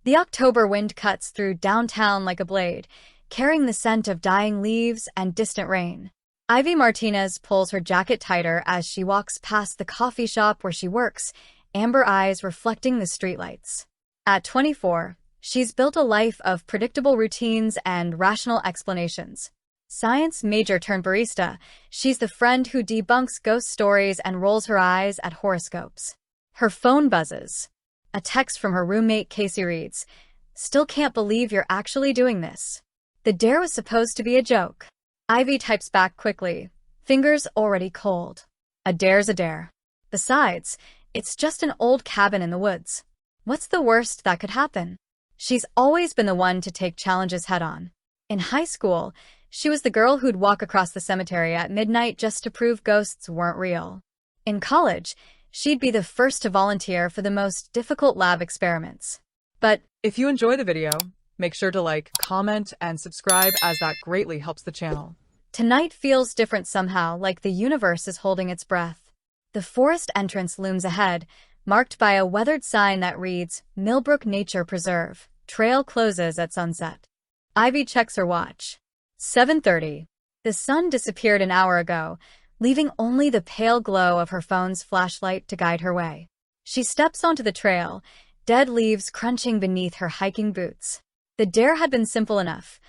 The October wind cuts through downtown like a blade, carrying the scent of dying leaves and distant rain. Ivy Martinez pulls her jacket tighter as she walks past the coffee shop where she works, amber eyes reflecting the streetlights. At 24, she's built a life of predictable routines and rational explanations. Science major turned barista, she's the friend who debunks ghost stories and rolls her eyes at horoscopes. Her phone buzzes. A text from her roommate Casey reads, "Still can't believe you're actually doing this." The dare was supposed to be a joke. Ivy types back quickly, fingers already cold. A dare's a dare. Besides, it's just an old cabin in the woods. What's the worst that could happen? She's always been the one to take challenges head-on. In high school, she was the girl who'd walk across the cemetery at midnight just to prove ghosts weren't real. In college, she'd be the first to volunteer for the most difficult lab experiments. But if you enjoy the video, make sure to like, comment, and subscribe as that greatly helps the channel. Tonight feels different somehow, like the universe is holding its breath. The forest entrance looms ahead, marked by a weathered sign that reads, "Millbrook Nature Preserve. Trail closes at sunset." Ivy checks her watch. 7:30. The sun disappeared an hour ago, leaving only the pale glow of her phone's flashlight to guide her way. She steps onto the trail, dead leaves crunching beneath her hiking boots. The dare had been simple enough.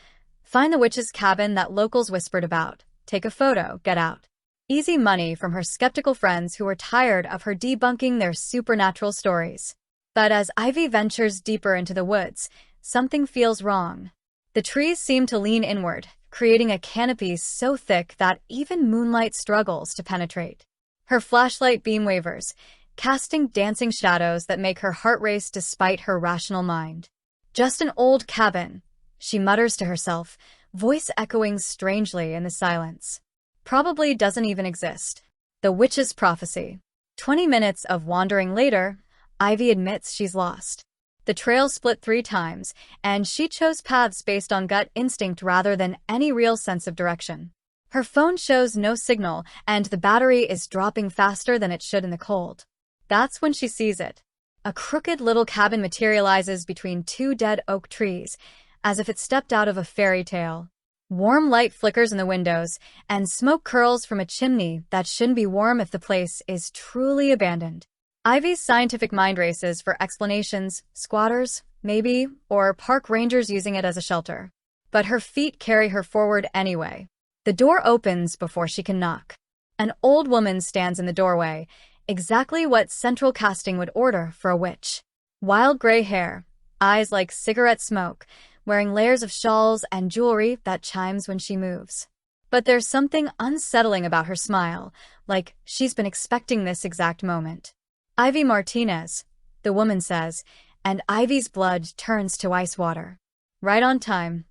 Find the witch's cabin that locals whispered about. Take a photo, get out. Easy money from her skeptical friends who were tired of her debunking their supernatural stories. But as Ivy ventures deeper into the woods, something feels wrong. The trees seem to lean inward, creating a canopy so thick that even moonlight struggles to penetrate. Her flashlight beam wavers, casting dancing shadows that make her heart race despite her rational mind. Just an old cabin, she mutters to herself, voice echoing strangely in the silence. Probably doesn't even exist. The witch's prophecy. 20 minutes of wandering later, Ivy admits she's lost. The trail split 3 times, and she chose paths based on gut instinct rather than any real sense of direction. Her phone shows no signal, and the battery is dropping faster than it should in the cold. That's when she sees it. A crooked little cabin materializes between 2 dead oak trees, as if it stepped out of a fairy tale. Warm light flickers in the windows, and smoke curls from a chimney that shouldn't be warm if the place is truly abandoned. Ivy's scientific mind races for explanations, squatters, maybe, or park rangers using it as a shelter. But her feet carry her forward anyway. The door opens before she can knock. An old woman stands in the doorway, exactly what central casting would order for a witch. Wild gray hair, eyes like cigarette smoke, wearing layers of shawls and jewelry that chimes when she moves. But there's something unsettling about her smile, like she's been expecting this exact moment. "Ivy Martinez," the woman says, and Ivy's blood turns to ice water. "Right on time.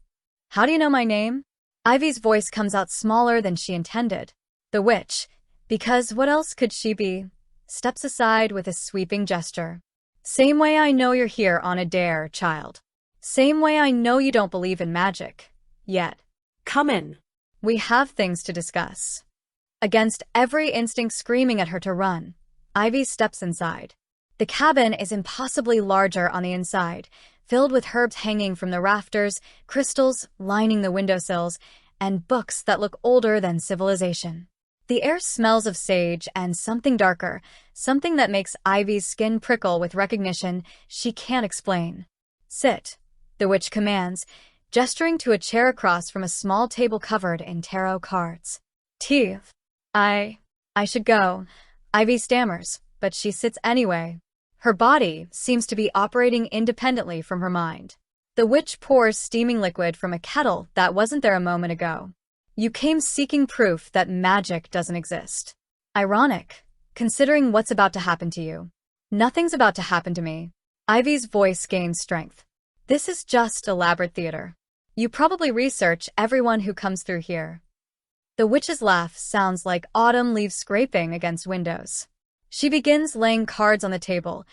How do you know my name?" Ivy's voice comes out smaller than she intended. The witch, because what else could she be, steps aside with a sweeping gesture. "Same way I know you're here on a dare, child. Same way I know you don't believe in magic. Yet. Come in. We have things to discuss." Against every instinct screaming at her to run, Ivy steps inside. The cabin is impossibly larger on the inside, filled with herbs hanging from the rafters, crystals lining the windowsills, and books that look older than civilization. The air smells of sage and something darker, something that makes Ivy's skin prickle with recognition she can't explain. "Sit," the witch commands, gesturing to a chair across from a small table covered in tarot cards. "Tea. I should go," Ivy stammers, but she sits anyway. Her body seems to be operating independently from her mind. The witch pours steaming liquid from a kettle that wasn't there a moment ago. "You came seeking proof that magic doesn't exist. Ironic, considering what's about to happen to you." "Nothing's about to happen to me." Ivy's voice gains strength. "This is just elaborate theater. You probably research everyone who comes through here." The witch's laugh sounds like autumn leaves scraping against windows. She begins laying cards on the table,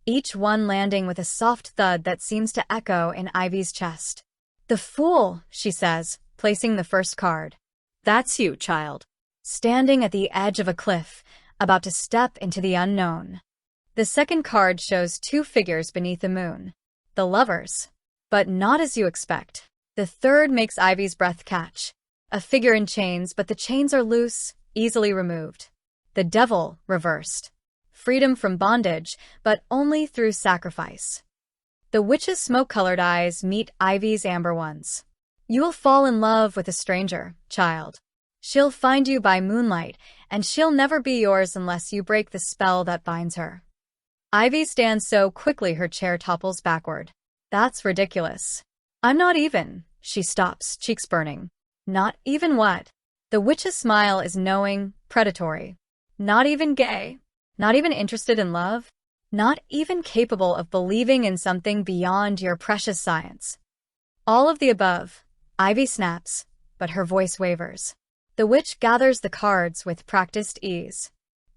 each one landing with a soft thud that seems to echo in Ivy's chest. "The Fool," she says, placing the first card. "That's you, child." Standing at the edge of a cliff, about to step into the unknown. The second card shows 2 figures beneath the moon. the lovers. But not as you expect. The third makes Ivy's breath catch. A figure in chains, but the chains are loose, easily removed. The devil reversed. Freedom from bondage, but only through sacrifice. The witch's smoke-colored eyes meet Ivy's amber ones. You will fall in love with a stranger, child. She'll find you by moonlight, and she'll never be yours unless you break the spell that binds her. Ivy stands so quickly her chair topples backward. That's ridiculous. I'm not even. She stops, cheeks burning. Not even what? The witch's smile is knowing, predatory. Not even gay. Not even interested in love. Not even capable of believing in something beyond your precious science. All of the above. Ivy snaps, but her voice wavers. The witch gathers the cards with practiced ease.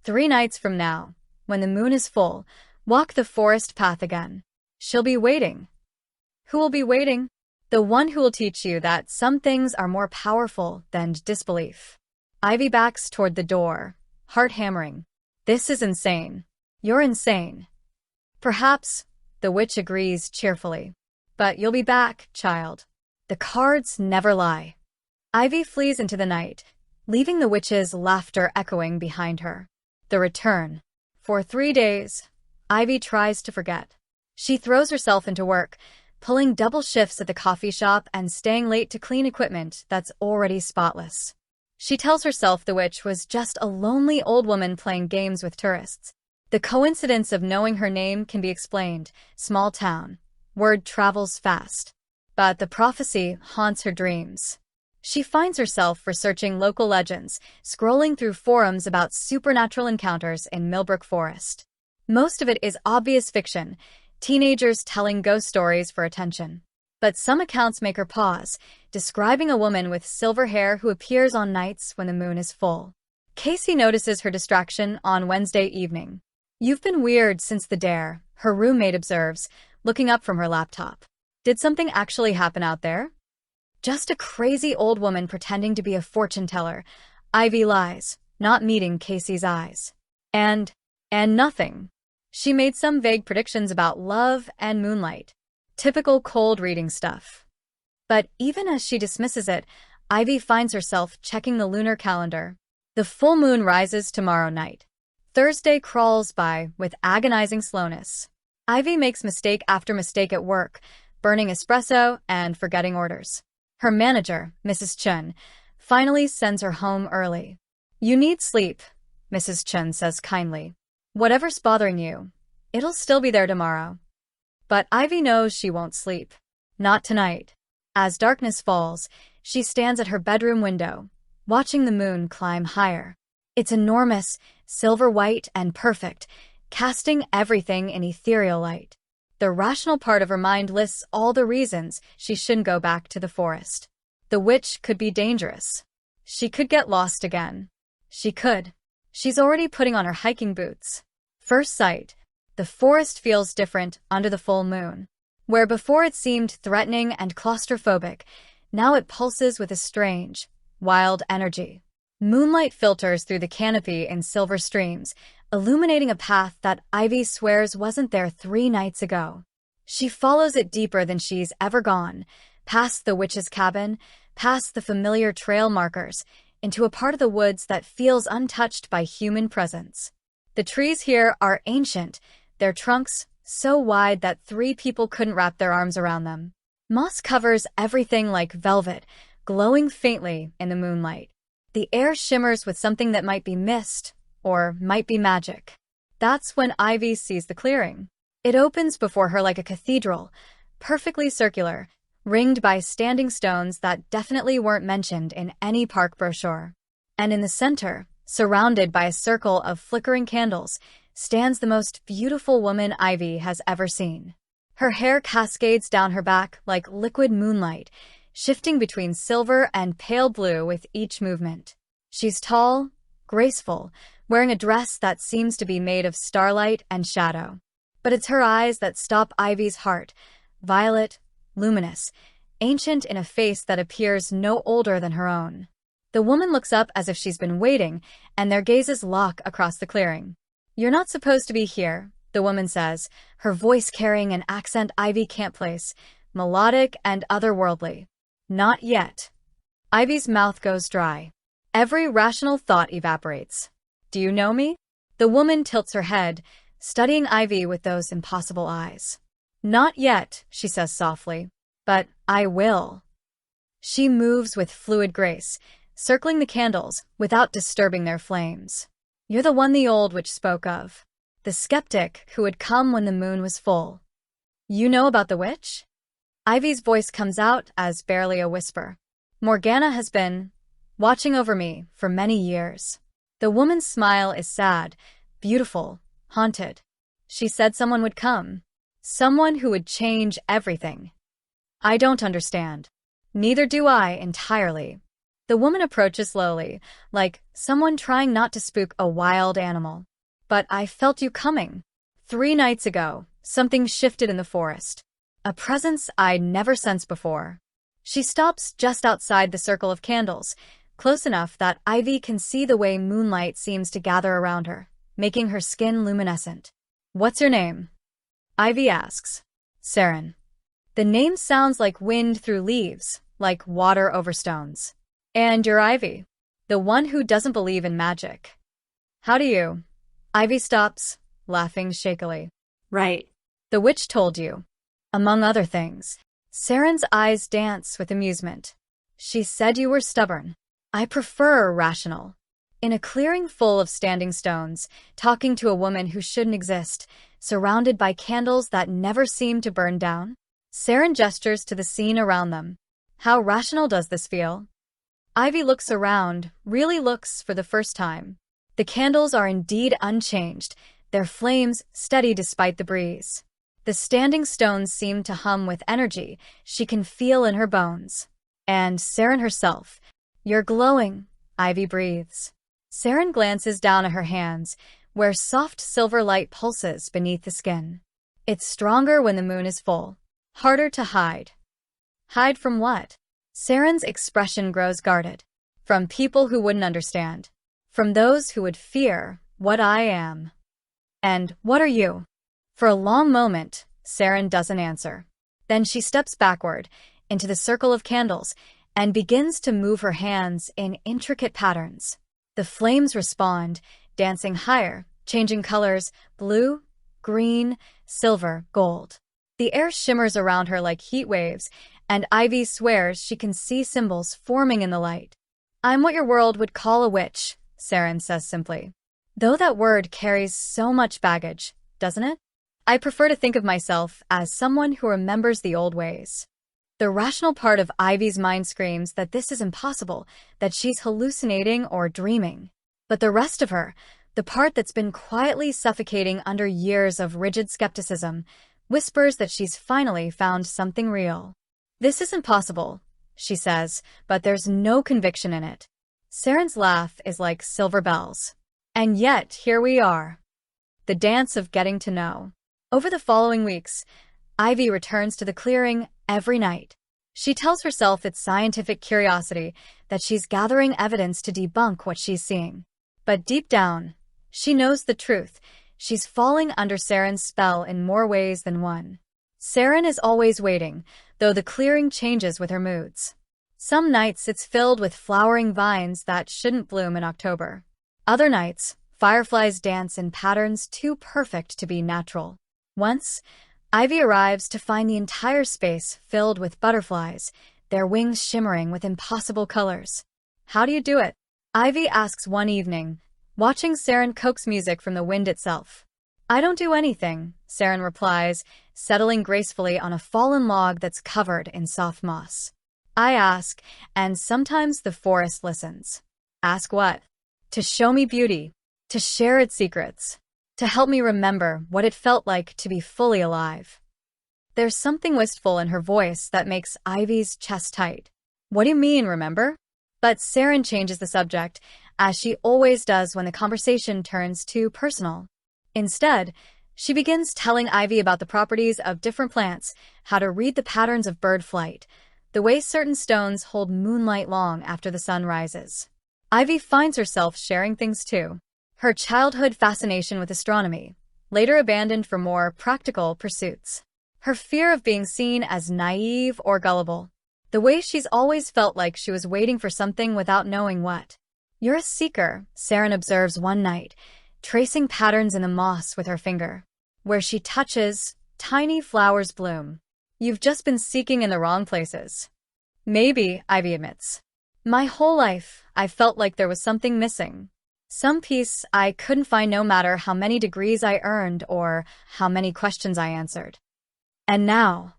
3 nights from now, when the moon is full, walk the forest path again. She'll be waiting. Who will be waiting? The one who will teach you that some things are more powerful than disbelief. Ivy backs toward the door, heart hammering. This is insane. You're insane. Perhaps, the witch agrees cheerfully. But you'll be back, child. The cards never lie. Ivy flees into the night, leaving the witch's laughter echoing behind her. The return. For 3 days, Ivy tries to forget. She throws herself into work, pulling double shifts at the coffee shop and staying late to clean equipment that's already spotless. She tells herself the witch was just a lonely old woman playing games with tourists. The coincidence of knowing her name can be explained. Small town. Word travels fast. But the prophecy haunts her dreams. She finds herself researching local legends, scrolling through forums about supernatural encounters in Millbrook Forest. Most of it is obvious fiction, teenagers telling ghost stories for attention. But some accounts make her pause, describing a woman with silver hair who appears on nights when the moon is full. Casey notices her distraction on Wednesday evening. You've been weird since the dare, her roommate observes, looking up from her laptop. Did something actually happen out there? Just a crazy old woman pretending to be a fortune teller. Ivy lies, not meeting Casey's eyes. And nothing. She made some vague predictions about love and moonlight. Typical cold reading stuff. But even as she dismisses it, Ivy finds herself checking the lunar calendar. The full moon rises tomorrow night. Thursday crawls by with agonizing slowness. Ivy makes mistake after mistake at work, burning espresso and forgetting orders. Her manager, Mrs. Chun, finally sends her home early. You need sleep, Mrs. Chun says kindly. Whatever's bothering you, it'll still be there tomorrow. But Ivy knows she won't sleep. Not tonight. As darkness falls, she stands at her bedroom window, watching the moon climb higher. It's enormous, silver white and perfect, casting everything in ethereal light. The rational part of her mind lists all the reasons she shouldn't go back to the forest. The witch could be dangerous. She could get lost again. She could. She's already putting on her hiking boots. First sight, the forest feels different under the full moon. Where before it seemed threatening and claustrophobic, now it pulses with a strange, wild energy. Moonlight filters through the canopy in silver streams, illuminating a path that Ivy swears wasn't there 3 nights ago. She follows it deeper than she's ever gone, past the witch's cabin, past the familiar trail markers, into a part of the woods that feels untouched by human presence. The trees here are ancient, their trunks so wide that 3 people couldn't wrap their arms around them. Moss covers everything like velvet, glowing faintly in the moonlight. The air shimmers with something that might be mist, or might be magic. That's when Ivy sees the clearing. It opens before her like a cathedral, perfectly circular, ringed by standing stones that definitely weren't mentioned in any park brochure. And in the center, surrounded by a circle of flickering candles, stands the most beautiful woman Ivy has ever seen. Her hair cascades down her back like liquid moonlight, shifting between silver and pale blue with each movement. She's tall, graceful, wearing a dress that seems to be made of starlight and shadow. But it's her eyes that stop Ivy's heart, violet, luminous, ancient in a face that appears no older than her own. The woman looks up as if she's been waiting, and their gazes lock across the clearing. You're not supposed to be here, the woman says, her voice carrying an accent Ivy can't place, melodic and otherworldly. Not yet. Ivy's mouth goes dry. Every rational thought evaporates. Do you know me? The woman tilts her head, studying Ivy with those impossible eyes. Not yet, she says softly. But I will. She moves with fluid grace, circling the candles without disturbing their flames. You're the one the old witch spoke of. The skeptic who would come when the moon was full. You know about the witch? Ivy's voice comes out as barely a whisper. Morgana has been watching over me for many years. The woman's smile is sad, beautiful, haunted. She said someone would come. Someone who would change everything. I don't understand. Neither do I entirely. The woman approaches slowly, like someone trying not to spook a wild animal. But I felt you coming. 3 nights ago, something shifted in the forest. A presence I'd never sensed before. She stops just outside the circle of candles, close enough that Ivy can see the way moonlight seems to gather around her, making her skin luminescent. What's your name? Ivy asks. Saren. The name sounds like wind through leaves, like water over stones. And you're Ivy, the one who doesn't believe in magic. How do you? Ivy stops, laughing shakily. Right. The witch told you. Among other things. Saren's eyes dance with amusement. She said you were stubborn. I prefer rational. In a clearing full of standing stones, talking to a woman who shouldn't exist, surrounded by candles that never seem to burn down. Saren gestures to the scene around them. How rational does this feel? Ivy looks around, really looks for the first time. The candles are indeed unchanged, their flames steady despite the breeze. The standing stones seem to hum with energy she can feel in her bones. And Saren herself. You're glowing, Ivy breathes. Saren glances down at her hands, where soft silver light pulses beneath the skin. It's stronger when the moon is full. Harder to hide. Hide from what? Saren's expression grows guarded. From people who wouldn't understand. From those who would fear what I am. And what are you? For a long moment, Saren doesn't answer. Then she steps backward, into the circle of candles, and begins to move her hands in intricate patterns. The flames respond, dancing higher, changing colors, blue, green, silver, gold. The air shimmers around her like heat waves, and Ivy swears she can see symbols forming in the light. I'm what your world would call a witch, Saren says simply. Though that word carries so much baggage, doesn't it? I prefer to think of myself as someone who remembers the old ways. The rational part of Ivy's mind screams that this is impossible, that she's hallucinating or dreaming. But the rest of her, the part that's been quietly suffocating under years of rigid skepticism, whispers that she's finally found something real. This isn't possible, she says, but there's no conviction in it. Saren's laugh is like silver bells. And yet, here we are. The dance of getting to know. Over the following weeks, Ivy returns to the clearing every night. She tells herself it's scientific curiosity, that she's gathering evidence to debunk what she's seeing. But deep down, she knows the truth. She's falling under Saren's spell in more ways than one. Saren is always waiting, though the clearing changes with her moods. Some nights it's filled with flowering vines that shouldn't bloom in October. Other nights, fireflies dance in patterns too perfect to be natural. Once, Ivy arrives to find the entire space filled with butterflies, their wings shimmering with impossible colors. How do you do it? Ivy asks one evening, watching Saren coax music from the wind itself. I don't do anything, Saren replies, settling gracefully on a fallen log that's covered in soft moss. I ask, and sometimes the forest listens. Ask what? To show me beauty, to share its secrets, to help me remember what it felt like to be fully alive. There's something wistful in her voice that makes Ivy's chest tight. What do you mean, remember? But Saren changes the subject, as she always does when the conversation turns too personal. Instead, she begins telling Ivy about the properties of different plants, how to read the patterns of bird flight, the way certain stones hold moonlight long after the sun rises. Ivy finds herself sharing things too. Her childhood fascination with astronomy, later abandoned for more practical pursuits. Her fear of being seen as naive or gullible. The way she's always felt like she was waiting for something without knowing what. You're a seeker, Saren observes one night, tracing patterns in the moss with her finger. Where she touches, tiny flowers bloom. You've just been seeking in the wrong places. Maybe, Ivy admits. My whole life, I felt like there was something missing. Some piece I couldn't find no matter how many degrees I earned or how many questions I answered. And now,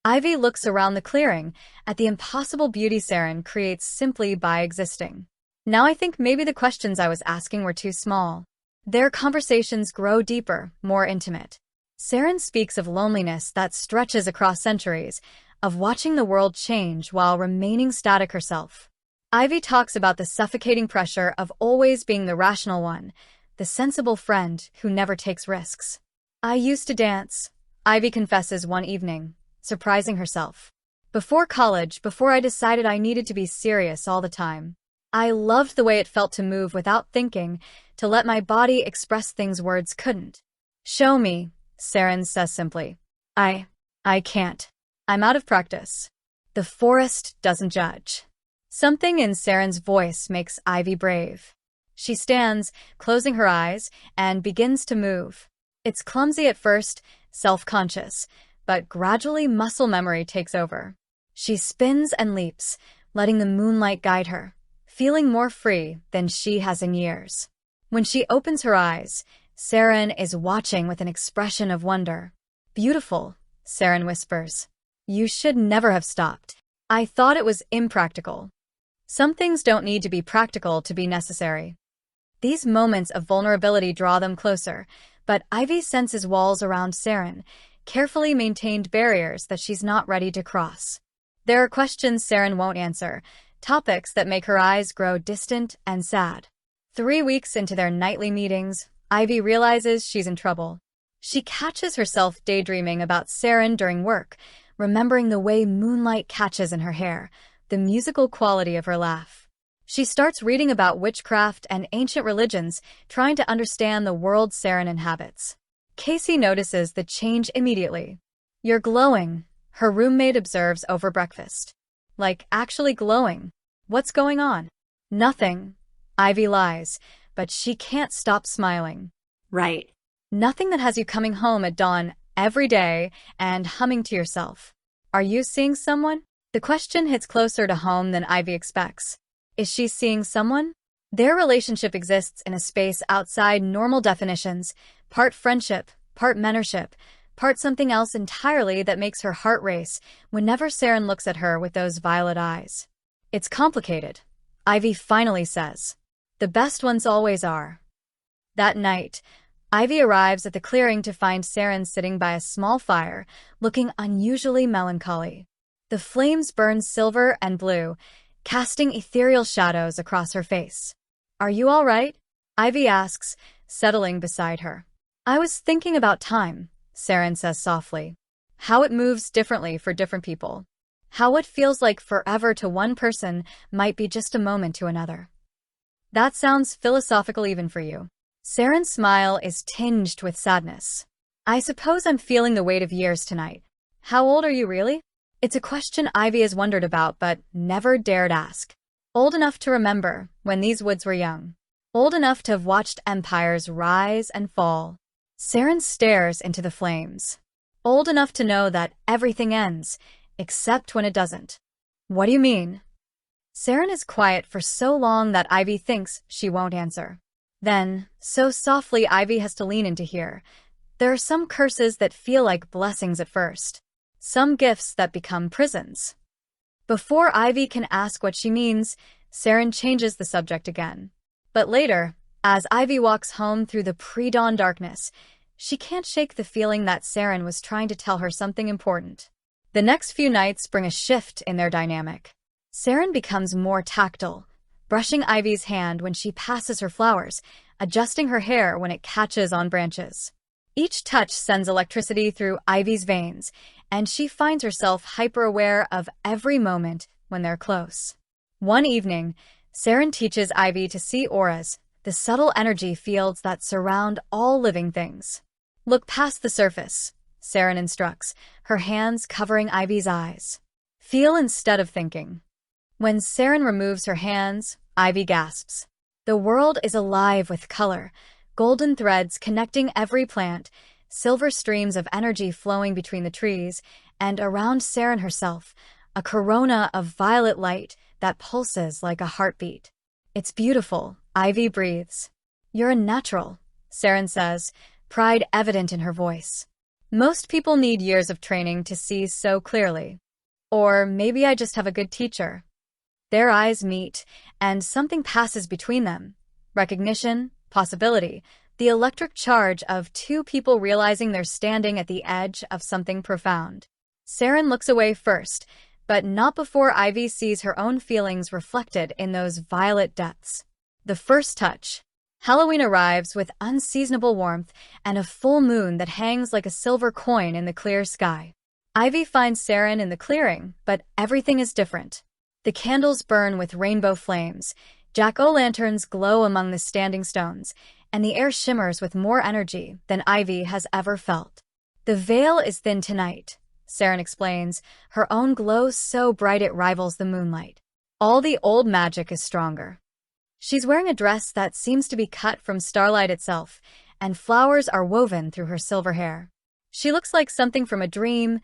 Ivy looks around the clearing at the impossible beauty Saren creates simply by existing. Now I think maybe the questions I was asking were too small. Their conversations grow deeper, more intimate. Saren speaks of loneliness that stretches across centuries, of watching the world change while remaining static herself. Ivy talks about the suffocating pressure of always being the rational one, the sensible friend who never takes risks. I used to dance, Ivy confesses one evening, surprising herself. Before college, before I decided I needed to be serious all the time. I loved the way it felt to move without thinking, to let my body express things words couldn't. Show me, Saren says simply. I can't. I'm out of practice. The forest doesn't judge. Something in Saren's voice makes Ivy brave. She stands, closing her eyes, and begins to move. It's clumsy at first, self-conscious, but gradually muscle memory takes over. She spins and leaps, letting the moonlight guide her, feeling more free than she has in years. When she opens her eyes, Saren is watching with an expression of wonder. Beautiful, Saren whispers. You should never have stopped. I thought it was impractical. Some things don't need to be practical to be necessary. These moments of vulnerability draw them closer, but Ivy senses walls around Saren, carefully maintained barriers that she's not ready to cross. There are questions Saren won't answer, topics that make her eyes grow distant and sad. 3 weeks into their nightly meetings, Ivy realizes she's in trouble. She catches herself daydreaming about Saren during work, remembering the way moonlight catches in her hair, the musical quality of her laugh. She starts reading about witchcraft and ancient religions, trying to understand the world Saren inhabits. Casey notices the change immediately. You're glowing, her roommate observes over breakfast. Like, actually glowing. What's going on? Nothing. Ivy lies, but she can't stop smiling. Right. Nothing that has you coming home at dawn every day and humming to yourself. Are you seeing someone? The question hits closer to home than Ivy expects. Is she seeing someone? Their relationship exists in a space outside normal definitions, part friendship, part mentorship, part something else entirely that makes her heart race whenever Saren looks at her with those violet eyes. It's complicated, Ivy finally says. The best ones always are. That night, Ivy arrives at the clearing to find Saren sitting by a small fire, looking unusually melancholy. The flames burn silver and blue, casting ethereal shadows across her face. Are you all right? Ivy asks, settling beside her. I was thinking about time, Saren says softly. How it moves differently for different people. How what feels like forever to one person might be just a moment to another. That sounds philosophical even for you. Saren's smile is tinged with sadness. I suppose I'm feeling the weight of years tonight. How old are you really? It's a question Ivy has wondered about but never dared ask. Old enough to remember when these woods were young. Old enough to have watched empires rise and fall. Saren stares into the flames. Old enough to know that everything ends, except when it doesn't. What do you mean? Saren is quiet for so long that Ivy thinks she won't answer. Then, so softly Ivy has to lean into here. There are some curses that feel like blessings at first. Some gifts that become prisons. Before Ivy can ask what she means, Saren changes the subject again. But later, as Ivy walks home through the pre-dawn darkness, she can't shake the feeling that Saren was trying to tell her something important. The next few nights bring a shift in their dynamic. Saren becomes more tactile, brushing Ivy's hand when she passes her flowers, adjusting her hair when it catches on branches. Each touch sends electricity through Ivy's veins, and she finds herself hyper-aware of every moment when they're close. One evening, Saren teaches Ivy to see auras, the subtle energy fields that surround all living things. Look past the surface, Saren instructs, her hands covering Ivy's eyes. Feel instead of thinking. When Saren removes her hands, Ivy gasps. The world is alive with color, golden threads connecting every plant, silver streams of energy flowing between the trees, and around Saren herself, a corona of violet light that pulses like a heartbeat. It's beautiful, Ivy breathes. You're a natural, Saren says, pride evident in her voice. Most people need years of training to see so clearly. Or maybe I just have a good teacher. Their eyes meet, and something passes between them. Recognition, possibility, the electric charge of two people realizing they're standing at the edge of something profound. Saren looks away first, but not before Ivy sees her own feelings reflected in those violet depths. The first touch. Halloween arrives with unseasonable warmth and a full moon that hangs like a silver coin in the clear sky. Ivy finds Saren in the clearing, but everything is different. The candles burn with rainbow flames, jack-o'-lanterns glow among the standing stones, and the air shimmers with more energy than Ivy has ever felt. The veil is thin tonight, Saren explains, her own glow so bright it rivals the moonlight. All the old magic is stronger. She's wearing a dress that seems to be cut from starlight itself, and flowers are woven through her silver hair. She looks like something from a dream,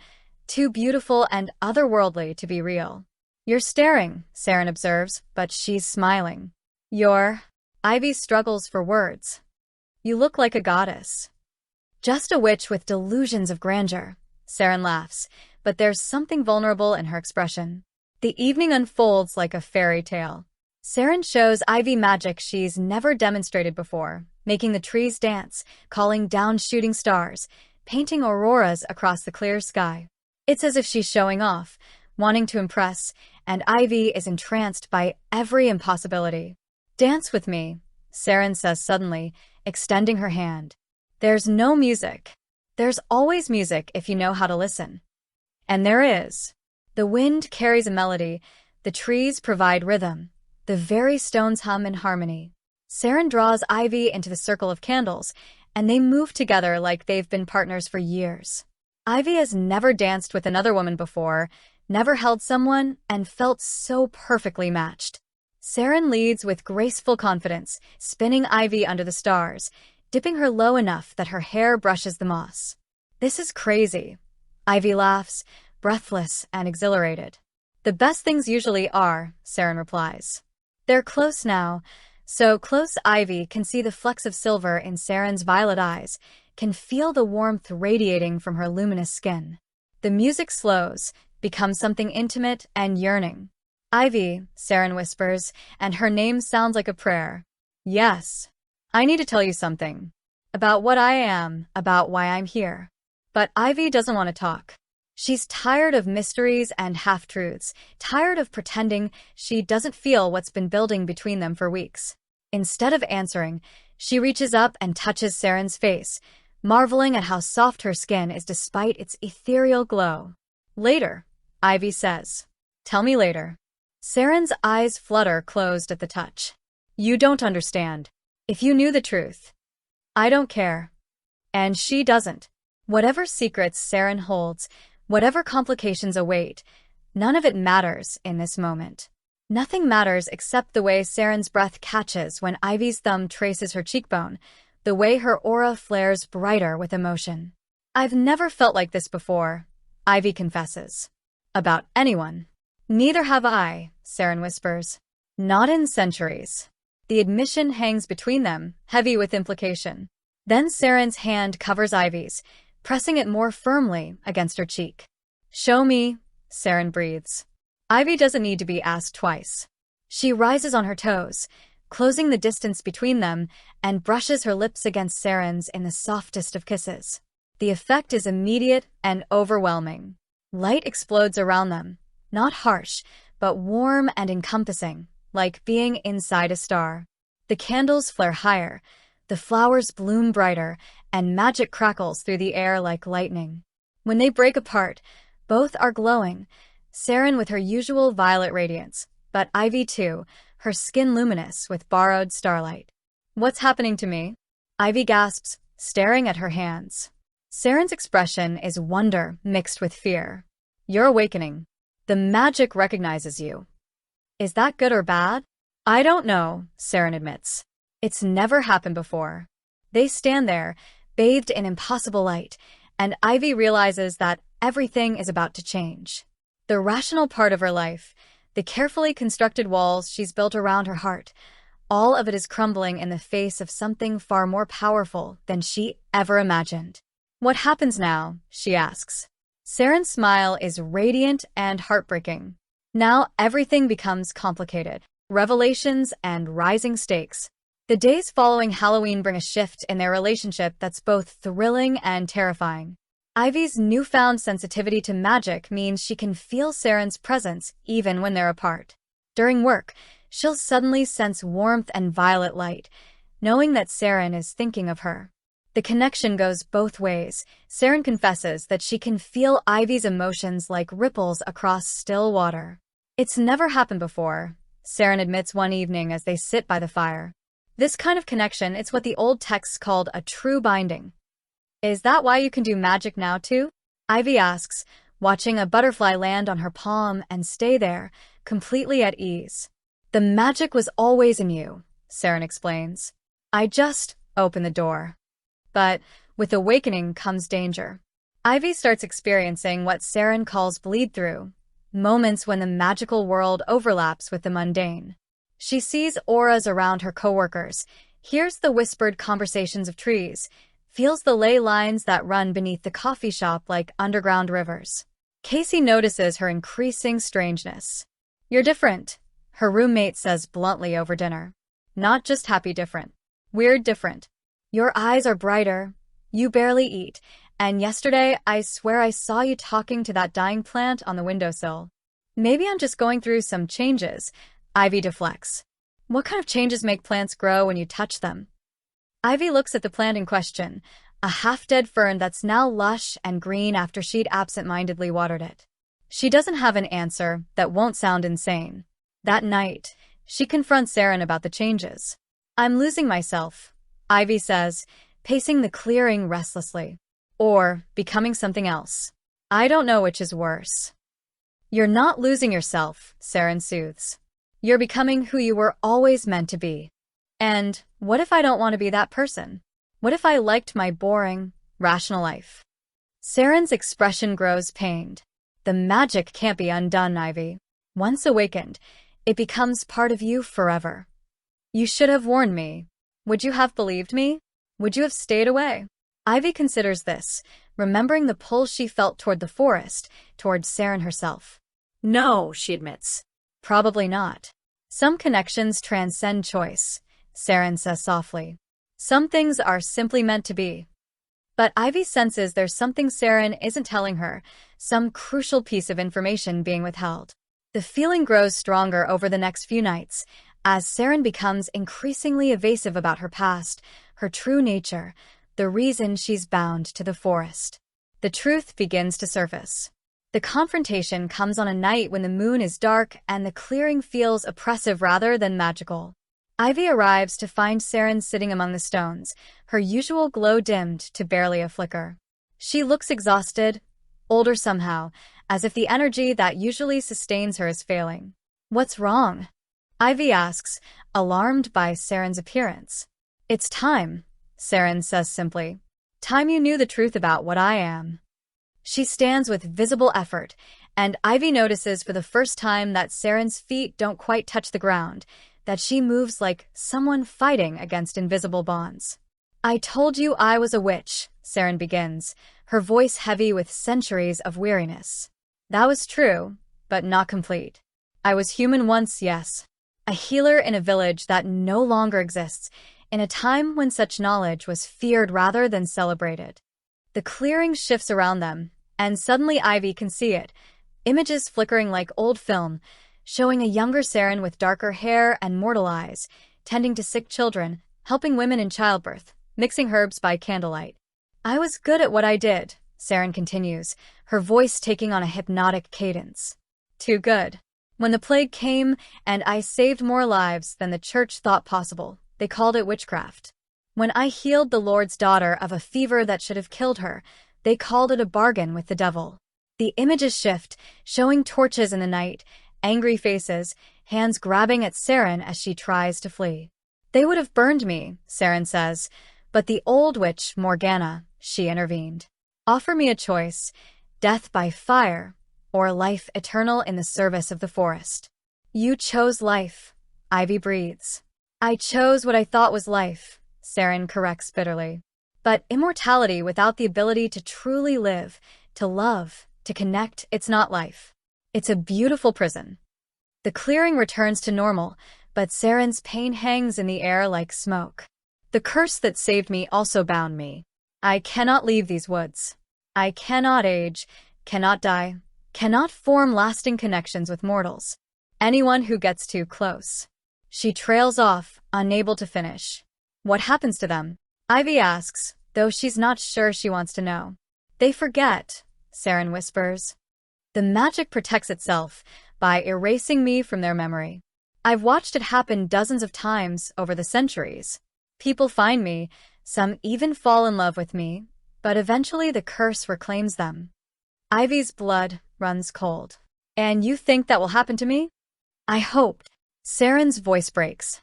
too beautiful and otherworldly to be real. You're staring, Saren observes, but she's smiling. Ivy struggles for words. You look like a goddess. Just a witch with delusions of grandeur, Saren laughs, but there's something vulnerable in her expression. The evening unfolds like a fairy tale. Saren shows Ivy magic she's never demonstrated before, making the trees dance, calling down shooting stars, painting auroras across the clear sky. It's as if she's showing off, wanting to impress, and Ivy is entranced by every impossibility. Dance with me, Saren says suddenly, extending her hand. There's no music. There's always music if you know how to listen. And there is. The wind carries a melody, the trees provide rhythm, the very stones hum in harmony. Saren draws Ivy into the circle of candles, and they move together like they've been partners for years. Ivy has never danced with another woman before, never held someone, and felt so perfectly matched. Saren leads with graceful confidence, spinning Ivy under the stars, dipping her low enough that her hair brushes the moss. This is crazy. Ivy laughs, breathless and exhilarated. The best things usually are, Saren replies. They're close now, so close Ivy can see the flecks of silver in Saren's violet eyes, can feel the warmth radiating from her luminous skin. The music slows, becomes something intimate and yearning. Ivy, Saren whispers, and her name sounds like a prayer. Yes. I need to tell you something. About what I am, about why I'm here. But Ivy doesn't want to talk. She's tired of mysteries and half-truths, tired of pretending she doesn't feel what's been building between them for weeks. Instead of answering, she reaches up and touches Saren's face, marveling at how soft her skin is despite its ethereal glow. Later, Ivy says. Tell me later. Saren's eyes flutter closed at the touch. You don't understand. If you knew the truth. I don't care. And she doesn't. Whatever secrets Saren holds, whatever complications await, none of it matters in this moment. Nothing matters except the way Saren's breath catches when Ivy's thumb traces her cheekbone, the way her aura flares brighter with emotion. I've never felt like this before, Ivy confesses. About anyone. Neither have I, Saren whispers. Not in centuries. The admission hangs between them, heavy with implication. Then Saren's hand covers Ivy's, pressing it more firmly against her cheek. Show me, Saren breathes. Ivy doesn't need to be asked twice. She rises on her toes, closing the distance between them, and brushes her lips against Saren's in the softest of kisses. The effect is immediate and overwhelming. Light explodes around them, not harsh, but warm and encompassing, like being inside a star. The candles flare higher, the flowers bloom brighter, and magic crackles through the air like lightning. When they break apart, both are glowing, Saren with her usual violet radiance, but Ivy too, her skin luminous with borrowed starlight. What's happening to me? Ivy gasps, staring at her hands. Saren's expression is wonder mixed with fear. You're awakening. The magic recognizes you. Is that good or bad? I don't know, Saren admits. It's never happened before. They stand there, bathed in impossible light, and Ivy realizes that everything is about to change. The rational part of her life, the carefully constructed walls she's built around her heart, all of it is crumbling in the face of something far more powerful than she ever imagined. What happens now? She asks. Saren's smile is radiant and heartbreaking. Now everything becomes complicated. Revelations and rising stakes. The days following Halloween bring a shift in their relationship that's both thrilling and terrifying. Ivy's newfound sensitivity to magic means she can feel Saren's presence even when they're apart. During work, she'll suddenly sense warmth and violet light, knowing that Saren is thinking of her. The connection goes both ways. Saren confesses that she can feel Ivy's emotions like ripples across still water. It's never happened before, Saren admits one evening as they sit by the fire. This kind of connection, it's what the old texts called a true binding. Is that why you can do magic now too? Ivy asks, watching a butterfly land on her palm and stay there, completely at ease. The magic was always in you, Saren explains. I just opened the door. But with awakening comes danger. Ivy starts experiencing what Saren calls bleed-through, moments when the magical world overlaps with the mundane. She sees auras around her coworkers, hears the whispered conversations of trees, feels the ley lines that run beneath the coffee shop like underground rivers. Casey notices her increasing strangeness. You're different, her roommate says bluntly over dinner. Not just happy different. Weird different. Your eyes are brighter. You barely eat. And yesterday, I swear I saw you talking to that dying plant on the windowsill. Maybe I'm just going through some changes, Ivy deflects. What kind of changes make plants grow when you touch them? Ivy looks at the plant in question, a half-dead fern that's now lush and green after she'd absent-mindedly watered it. She doesn't have an answer that won't sound insane. That night, she confronts Saren about the changes. I'm losing myself, Ivy says, pacing the clearing restlessly. Or becoming something else. I don't know which is worse. You're not losing yourself, Saren soothes. You're becoming who you were always meant to be. And what if I don't want to be that person? What if I liked my boring, rational life? Saren's expression grows pained. The magic can't be undone, Ivy. Once awakened, it becomes part of you forever. You should have warned me. Would you have believed me? Would you have stayed away? Ivy considers this, remembering the pull she felt toward the forest, toward Saren herself. No, she admits. Probably not. Some connections transcend choice, Saren says softly. Some things are simply meant to be. But Ivy senses there's something Saren isn't telling her, some crucial piece of information being withheld. The feeling grows stronger over the next few nights, as Saren becomes increasingly evasive about her past, her true nature, the reason she's bound to the forest. The truth begins to surface. The confrontation comes on a night when the moon is dark and the clearing feels oppressive rather than magical. Ivy arrives to find Saren sitting among the stones, her usual glow dimmed to barely a flicker. She looks exhausted, older somehow, as if the energy that usually sustains her is failing. What's wrong? Ivy asks, alarmed by Saren's appearance. It's time, Saren says simply. Time you knew the truth about what I am. She stands with visible effort, and Ivy notices for the first time that Saren's feet don't quite touch the ground, that she moves like someone fighting against invisible bonds. I told you I was a witch, Saren begins, her voice heavy with centuries of weariness. That was true, but not complete. I was human once, yes. A healer in a village that no longer exists, in a time when such knowledge was feared rather than celebrated. The clearing shifts around them, and suddenly Ivy can see it, images flickering like old film, showing a younger Saren with darker hair and mortal eyes, tending to sick children, helping women in childbirth, mixing herbs by candlelight. I was good at what I did, Saren continues, her voice taking on a hypnotic cadence. Too good. When the plague came, and I saved more lives than the church thought possible, they called it witchcraft. When I healed the Lord's daughter of a fever that should have killed her, they called it a bargain with the devil. The images shift, showing torches in the night, angry faces, hands grabbing at Saren as she tries to flee. They would have burned me, Saren says, but the old witch, Morgana, she intervened. Offer me a choice, death by fire, or life eternal in the service of the forest. You chose life, Ivy breathes. I chose what I thought was life, Saren corrects bitterly. But immortality without the ability to truly live, to love, to connect, it's not life. It's a beautiful prison. The clearing returns to normal, but Saren's pain hangs in the air like smoke. The curse that saved me also bound me. I cannot leave these woods. I cannot age, cannot die, cannot form lasting connections with mortals. Anyone who gets too close. She trails off, unable to finish. What happens to them? Ivy asks, though she's not sure she wants to know. They forget, Saren whispers. The magic protects itself by erasing me from their memory. I've watched it happen dozens of times over the centuries. People find me, some even fall in love with me, but eventually the curse reclaims them. Ivy's blood runs cold. And you think that will happen to me? I hoped. Saren's voice breaks.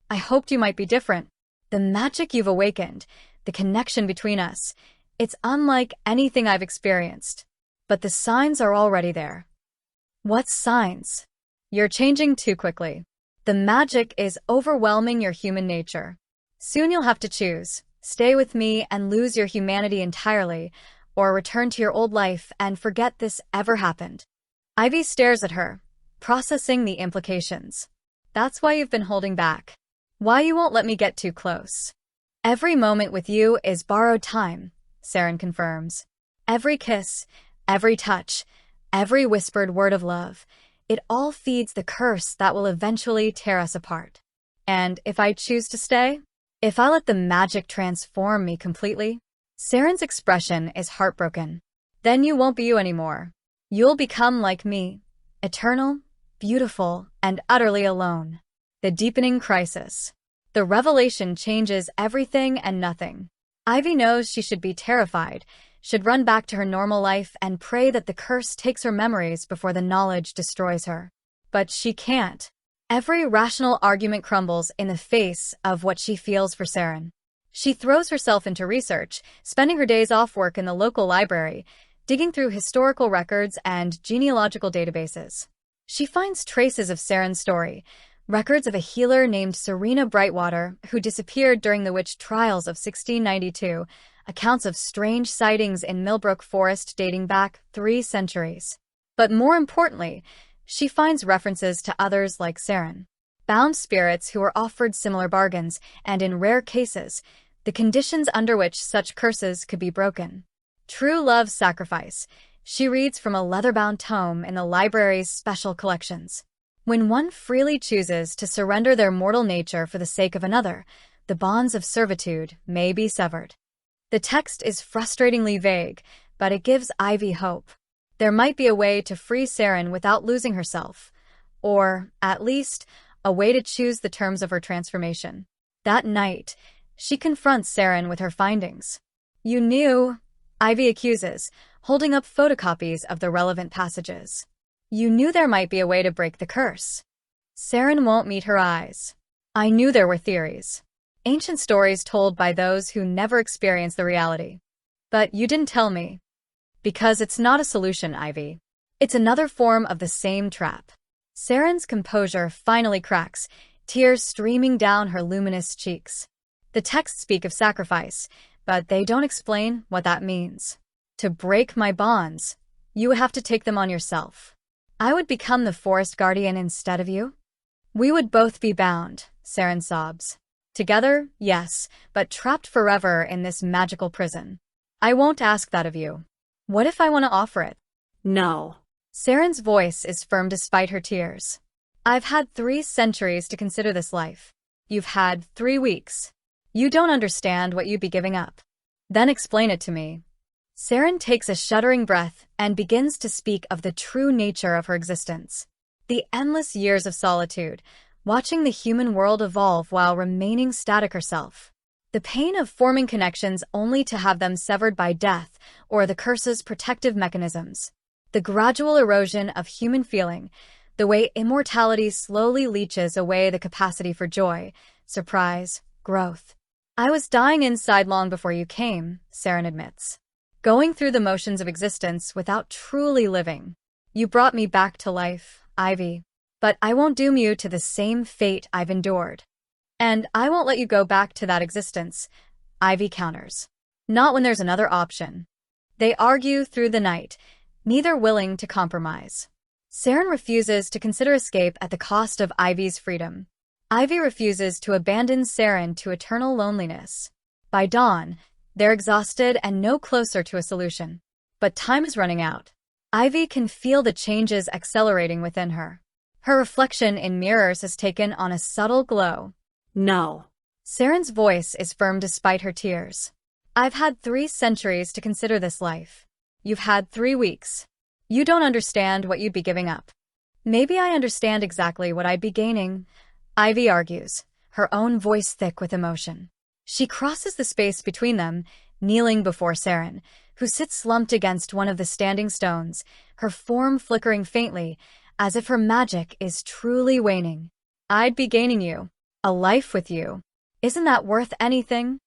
I hoped you might be different. The magic you've awakened, the connection between us, it's unlike anything I've experienced. But the signs are already there. What signs? You're changing too quickly. The magic is overwhelming your human nature. Soon you'll have to choose, stay with me and lose your humanity entirely, or return to your old life and forget this ever happened. Ivy stares at her, processing the implications. That's why you've been holding back. Why you won't let me get too close. Every moment with you is borrowed time, Saren confirms. Every kiss, every touch, every whispered word of love, it all feeds the curse that will eventually tear us apart. And if I choose to stay? If I let the magic transform me completely? Saren's expression is heartbroken. Then you won't be you anymore. You'll become like me, eternal, beautiful, and utterly alone. The deepening crisis. The revelation changes everything and nothing. Ivy knows she should be terrified, should run back to her normal life and pray that the curse takes her memories before the knowledge destroys her. But she can't. Every rational argument crumbles in the face of what she feels for Saren. She throws herself into research, spending her days off work in the local library, digging through historical records and genealogical databases. She finds traces of Saren's story, records of a healer named Serena Brightwater who disappeared during the witch trials of 1692, accounts of strange sightings in Millbrook Forest dating back 3 centuries. But more importantly, she finds references to others like Saren, bound spirits who were offered similar bargains, and in rare cases, the conditions under which such curses could be broken. True Love's Sacrifice. She reads from a leather-bound tome in the library's special collections. When one freely chooses to surrender their mortal nature for the sake of another, the bonds of servitude may be severed. The text is frustratingly vague, but it gives Ivy hope. There might be a way to free Saren without losing herself, or, at least, a way to choose the terms of her transformation. That night, she confronts Saren with her findings. You knew, Ivy accuses, holding up photocopies of the relevant passages. You knew there might be a way to break the curse. Saren won't meet her eyes. I knew there were theories. Ancient stories told by those who never experienced the reality. But you didn't tell me. Because it's not a solution, Ivy. It's another form of the same trap. Saren's composure finally cracks, tears streaming down her luminous cheeks. The texts speak of sacrifice, but they don't explain what that means. To break my bonds, you would have to take them on yourself. I would become the forest guardian instead of you? We would both be bound, Saren sobs. Together, yes, but trapped forever in this magical prison. I won't ask that of you. What if I want to offer it? No. Saren's voice is firm despite her tears. I've had 3 centuries to consider this life. You've had 3 weeks. You don't understand what you'd be giving up. Then explain it to me. Saren takes a shuddering breath and begins to speak of the true nature of her existence. The endless years of solitude, watching the human world evolve while remaining static herself. The pain of forming connections only to have them severed by death or the curse's protective mechanisms. The gradual erosion of human feeling, the way immortality slowly leaches away the capacity for joy, surprise, growth. I was dying inside long before you came, Saren admits. Going through the motions of existence without truly living. You brought me back to life, Ivy. But I won't doom you to the same fate I've endured. And I won't let you go back to that existence, Ivy counters. Not when there's another option. They argue through the night, neither willing to compromise. Saren refuses to consider escape at the cost of Ivy's freedom. Ivy refuses to abandon Saren to eternal loneliness. By dawn, they're exhausted and no closer to a solution. But time is running out. Ivy can feel the changes accelerating within her. Her reflection in mirrors has taken on a subtle glow. No. Saren's voice is firm despite her tears. I've had 3 centuries to consider this life. You've had 3 weeks. You don't understand what you'd be giving up. Maybe I understand exactly what I'd be gaining, Ivy argues, her own voice thick with emotion. She crosses the space between them, kneeling before Saren, who sits slumped against one of the standing stones, her form flickering faintly, as if her magic is truly waning. I'd be gaining you. A life with you. Isn't that worth anything?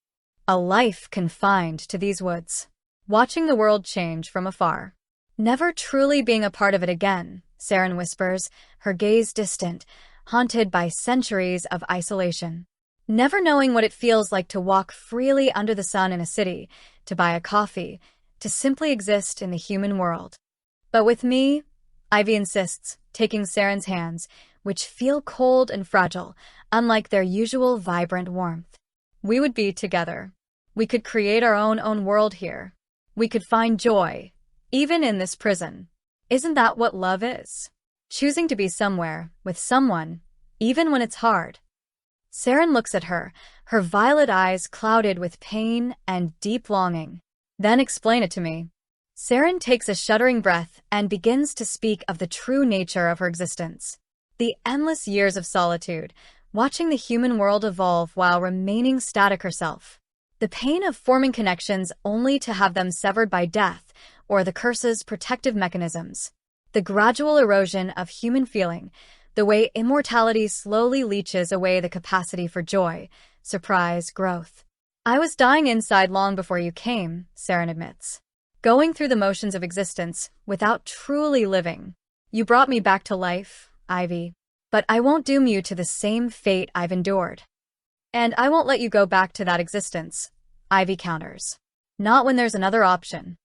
A life confined to these woods. Watching the world change from afar. Never truly being a part of it again, Saren whispers, her gaze distant, haunted by centuries of isolation. Never knowing what it feels like to walk freely under the sun in a city, to buy a coffee, to simply exist in the human world. But with me, Ivy insists, taking Saren's hands, which feel cold and fragile, unlike their usual vibrant warmth. We would be together. We could create our own world here. We could find joy, even in this prison. Isn't that what love is? Choosing to be somewhere, with someone, even when it's hard. Saren looks at her, her violet eyes clouded with pain and deep longing. Then explain it to me. Saren takes a shuddering breath and begins to speak of the true nature of her existence. The endless years of solitude, watching the human world evolve while remaining static herself. The pain of forming connections only to have them severed by death or the curse's protective mechanisms. The gradual erosion of human feeling, the way immortality slowly leaches away the capacity for joy, surprise, growth. I was dying inside long before you came, Saren admits. Going through the motions of existence without truly living. You brought me back to life, Ivy. But I won't doom you to the same fate I've endured. And I won't let you go back to that existence, Ivy counters. Not when there's another option.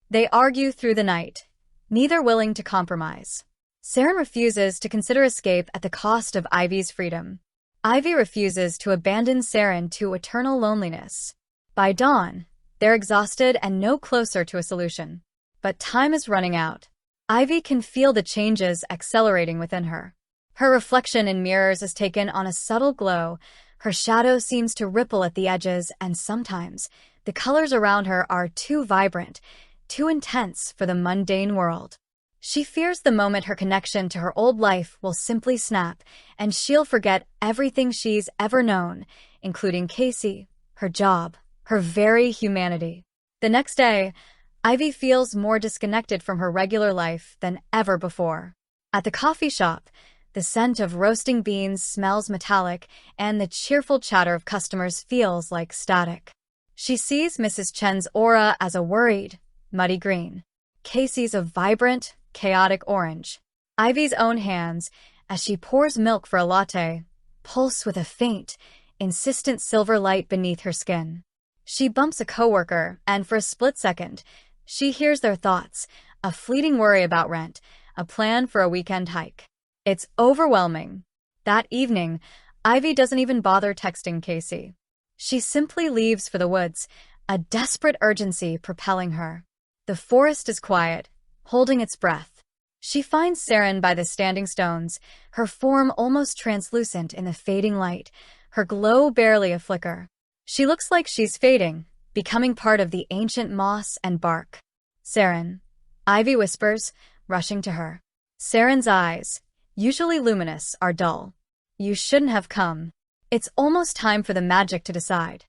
They argue through the night, neither willing to compromise. Saren refuses to consider escape at the cost of Ivy's freedom. Ivy refuses to abandon Saren to eternal loneliness. By dawn, they're exhausted and no closer to a solution. But time is running out. Ivy can feel the changes accelerating within her. Her reflection in mirrors has taken on a subtle glow. Her shadow seems to ripple at the edges, and sometimes the colors around her are too vibrant, too intense for the mundane world. She fears the moment her connection to her old life will simply snap, and she'll forget everything she's ever known, including Casey, her job, her very humanity. The next day, Ivy feels more disconnected from her regular life than ever before. At the coffee shop, the scent of roasting beans smells metallic, and the cheerful chatter of customers feels like static. She sees Mrs. Chen's aura as a worried, muddy green. Casey's a vibrant, chaotic orange. Ivy's own hands, as she pours milk for a latte, pulse with a faint, insistent silver light beneath her skin. She bumps a coworker, and for a split second, she hears their thoughts, a fleeting worry about rent, a plan for a weekend hike. It's overwhelming. That evening, Ivy doesn't even bother texting Casey. She simply leaves for the woods, a desperate urgency propelling her. The forest is quiet, holding its breath. She finds Saren by the standing stones, her form almost translucent in the fading light, her glow barely a flicker. She looks like she's fading, becoming part of the ancient moss and bark. Saren, Ivy whispers, rushing to her. Saren's eyes, usually luminous, are dull. You shouldn't have come. It's almost time for the magic to decide.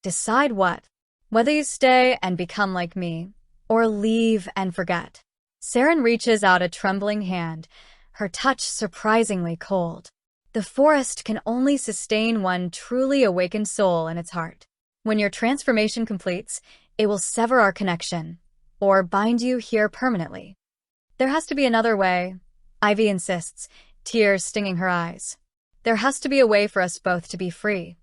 Decide what. Whether you stay and become like me, or leave and forget. Saren reaches out a trembling hand, her touch surprisingly cold. The forest can only sustain one truly awakened soul in its heart. When your transformation completes, it will sever our connection, or bind you here permanently. There has to be another way, Ivy insists, tears stinging her eyes. There has to be a way for us both to be free.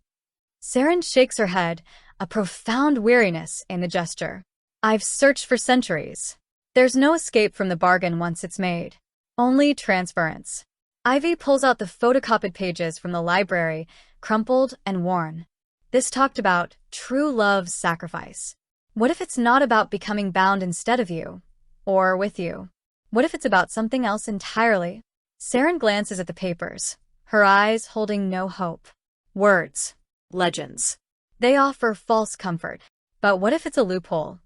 Saren shakes her head, a profound weariness in the gesture. I've searched for centuries. There's no escape from the bargain once it's made. Only transference. Ivy pulls out the photocopied pages from the library, crumpled and worn. This talked about true love's sacrifice. What if it's not about becoming bound instead of you, or with you? What if it's about something else entirely? Saren glances at the papers, her eyes holding no hope. Words. Legends. They offer false comfort. But what if it's a loophole?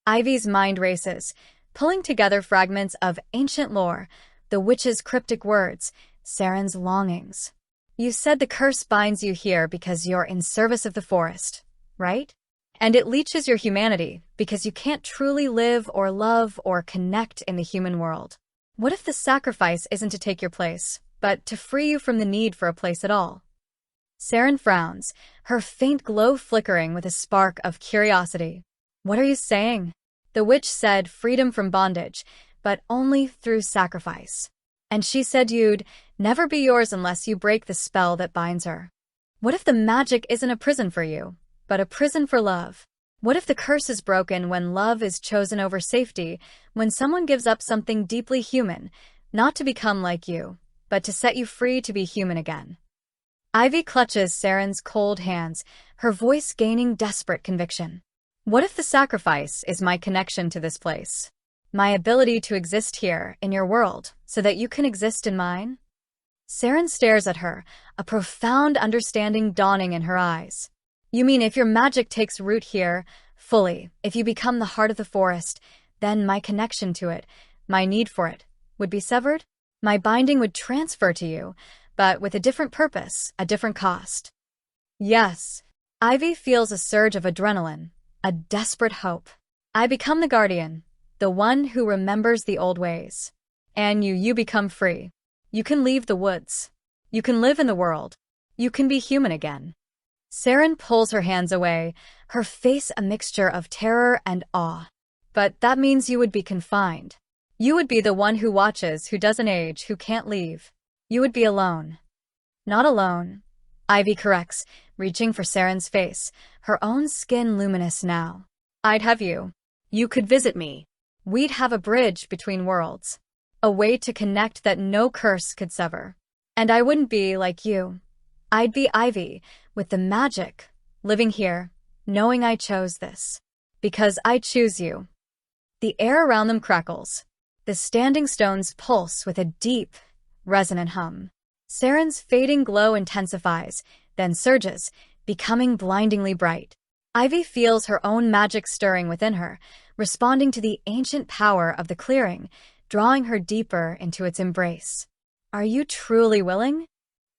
Ivy's mind races, pulling together fragments of ancient lore, the witch's cryptic words, Saren's longings. You said the curse binds you here because you're in service of the forest, right? And it leeches your humanity because you can't truly live or love or connect in the human world. What if the sacrifice isn't to take your place, but to free you from the need for a place at all? Saren frowns, her faint glow flickering with a spark of curiosity. What are you saying? The witch said freedom from bondage, but only through sacrifice. And she said you'd never be yours unless you break the spell that binds her. What if the magic isn't a prison for you, but a prison for love? What if the curse is broken when love is chosen over safety, when someone gives up something deeply human, not to become like you, but to set you free to be human again? Ivy clutches Saren's cold hands, her voice gaining desperate conviction. What if the sacrifice is my connection to this place? My ability to exist here, in your world, so that you can exist in mine? Saren stares at her, a profound understanding dawning in her eyes. You mean if your magic takes root here, fully, if you become the heart of the forest, then my connection to it, my need for it, would be severed? My binding would transfer to you, but with a different purpose, a different cost. Yes. Ivy feels a surge of adrenaline, a desperate hope. I become the guardian, the one who remembers the old ways. And you become free. You can leave the woods. You can live in the world. You can be human again. Saren pulls her hands away, her face a mixture of terror and awe. But that means you would be confined. You would be the one who watches, who doesn't age, who can't leave. You would be alone. Not alone, Ivy corrects, reaching for Saren's face, her own skin luminous now. I'd have you. You could visit me. We'd have a bridge between worlds. A way to connect that no curse could sever. And I wouldn't be like you. I'd be Ivy, with the magic, living here, knowing I chose this. Because I choose you. The air around them crackles. The standing stones pulse with a deep, resonant hum. Saren's fading glow intensifies, then surges, becoming blindingly bright. Ivy feels her own magic stirring within her, responding to the ancient power of the clearing, drawing her deeper into its embrace. Are you truly willing?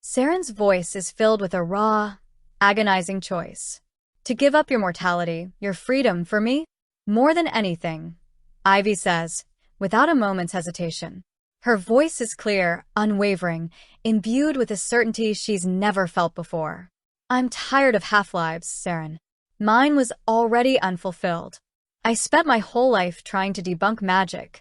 Saren's voice is filled with a raw, agonizing choice. To give up your mortality, your freedom for me? More than anything, Ivy says, without a moment's hesitation. Her voice is clear, unwavering, imbued with a certainty she's never felt before. I'm tired of half-lives, Saren. Mine was already unfulfilled. I spent my whole life trying to debunk magic,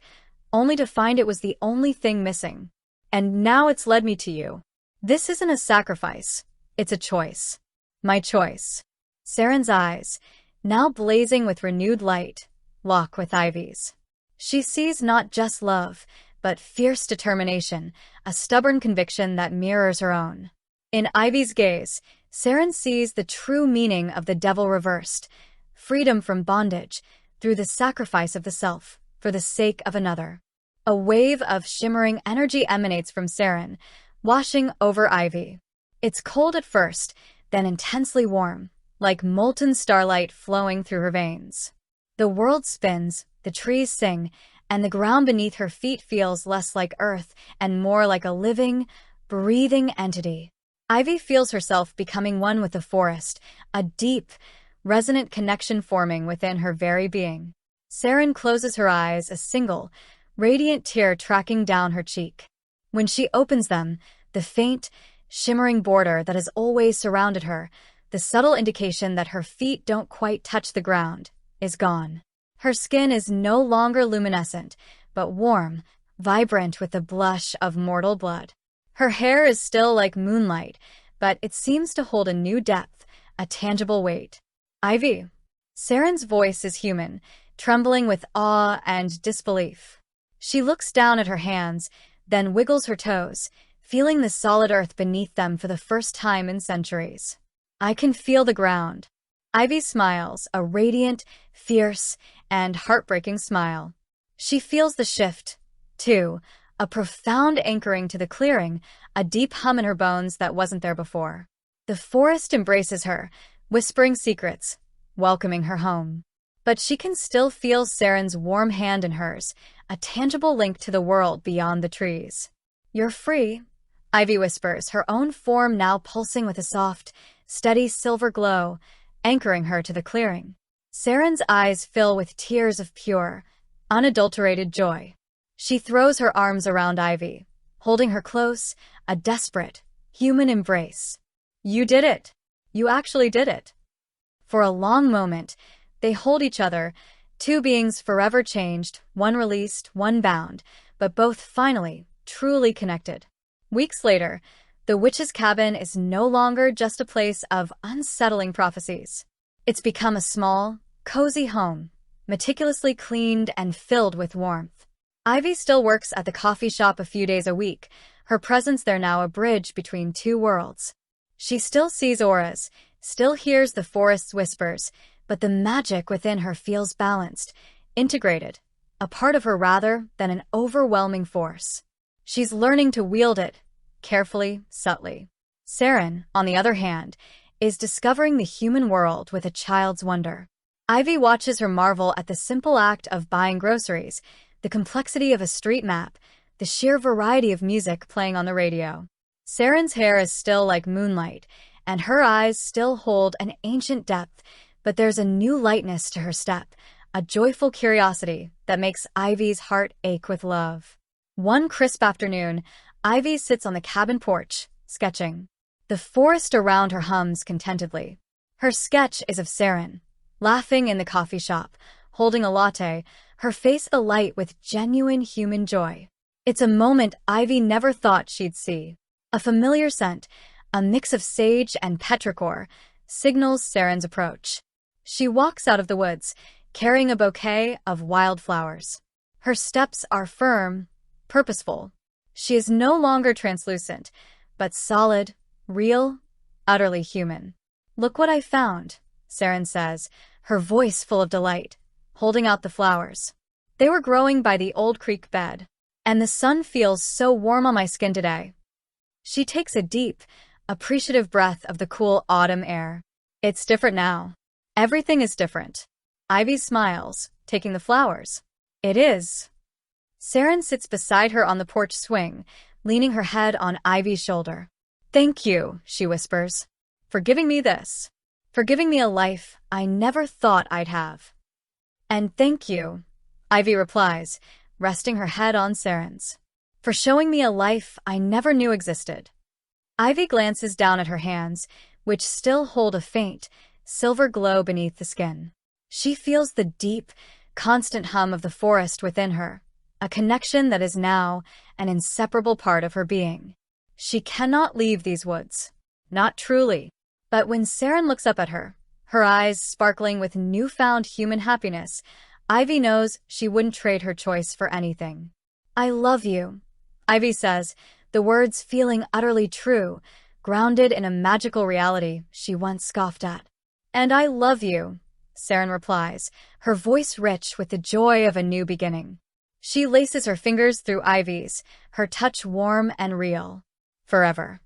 only to find it was the only thing missing. And now it's led me to you. This isn't a sacrifice. It's a choice. My choice. Saren's eyes, now blazing with renewed light, lock with Ivy's. She sees not just love, but fierce determination, a stubborn conviction that mirrors her own. In Ivy's gaze, Saren sees the true meaning of the devil reversed, freedom from bondage, through the sacrifice of the self, for the sake of another. A wave of shimmering energy emanates from Saren, washing over Ivy. It's cold at first, then intensely warm, like molten starlight flowing through her veins. The world spins, the trees sing, and the ground beneath her feet feels less like earth and more like a living, breathing entity. Ivy feels herself becoming one with the forest, a deep, resonant connection forming within her very being. Saren closes her eyes, a single, radiant tear tracking down her cheek. When she opens them, the faint, shimmering border that has always surrounded her, the subtle indication that her feet don't quite touch the ground, is gone. Her skin is no longer luminescent, but warm, vibrant with the blush of mortal blood. Her hair is still like moonlight, but it seems to hold a new depth, a tangible weight. Ivy. Saren's voice is human, trembling with awe and disbelief. She looks down at her hands, then wiggles her toes, feeling the solid earth beneath them for the first time in centuries. I can feel the ground. Ivy smiles, a radiant, fierce, and heartbreaking smile. She feels the shift, too, a profound anchoring to the clearing, a deep hum in her bones that wasn't there before. The forest embraces her, whispering secrets, welcoming her home. But she can still feel Saren's warm hand in hers, a tangible link to the world beyond the trees. You're free, Ivy whispers, her own form now pulsing with a soft, steady silver glow, anchoring her to the clearing. Saren's eyes fill with tears of pure, unadulterated joy. She throws her arms around Ivy, holding her close, a desperate, human embrace. You did it. You actually did it. For a long moment, they hold each other, two beings forever changed, one released, one bound, but both finally, truly connected. Weeks later, the witch's cabin is no longer just a place of unsettling prophecies. It's become a small, cozy home, meticulously cleaned and filled with warmth. Ivy still works at the coffee shop a few days a week, her presence there now a bridge between two worlds. She still sees auras, still hears the forest's whispers, but the magic within her feels balanced, integrated, a part of her rather than an overwhelming force. She's learning to wield it, carefully, subtly. Saren, on the other hand, is discovering the human world with a child's wonder. Ivy watches her marvel at the simple act of buying groceries, the complexity of a street map, the sheer variety of music playing on the radio. Saren's hair is still like moonlight, and her eyes still hold an ancient depth, but there's a new lightness to her step, a joyful curiosity that makes Ivy's heart ache with love. One crisp afternoon, Ivy sits on the cabin porch, sketching. The forest around her hums contentedly. Her sketch is of Saren, laughing in the coffee shop, holding a latte, her face alight with genuine human joy. It's a moment Ivy never thought she'd see. A familiar scent, a mix of sage and petrichor, signals Saren's approach. She walks out of the woods, carrying a bouquet of wildflowers. Her steps are firm, purposeful. She is no longer translucent, but solid, real, utterly human. Look what I found, Saren says, her voice full of delight, holding out the flowers. They were growing by the old creek bed, and the sun feels so warm on my skin today. She takes a deep, appreciative breath of the cool autumn air. It's different now. Everything is different. Ivy smiles, taking the flowers. It is. Saren sits beside her on the porch swing, leaning her head on Ivy's shoulder. Thank you, she whispers, for giving me this. For giving me a life I never thought I'd have. And thank you, Ivy replies, resting her head on Saren's. For showing me a life I never knew existed. Ivy glances down at her hands, which still hold a faint, silver glow beneath the skin. She feels the deep, constant hum of the forest within her, a connection that is now an inseparable part of her being. She cannot leave these woods. Not truly. But when Saren looks up at her, her eyes sparkling with newfound human happiness, Ivy knows she wouldn't trade her choice for anything. I love you, Ivy says, the words feeling utterly true, grounded in a magical reality she once scoffed at. And I love you, Saren replies, her voice rich with the joy of a new beginning. She laces her fingers through Ivy's, her touch warm and real. Forever.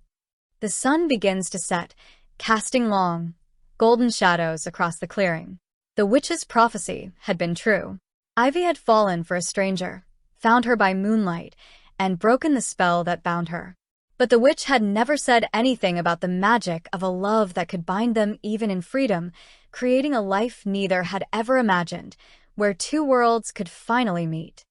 The sun begins to set, casting long, golden shadows across the clearing. The witch's prophecy had been true. Ivy had fallen for a stranger, found her by moonlight, and broken the spell that bound her. But the witch had never said anything about the magic of a love that could bind them even in freedom, creating a life neither had ever imagined, where two worlds could finally meet.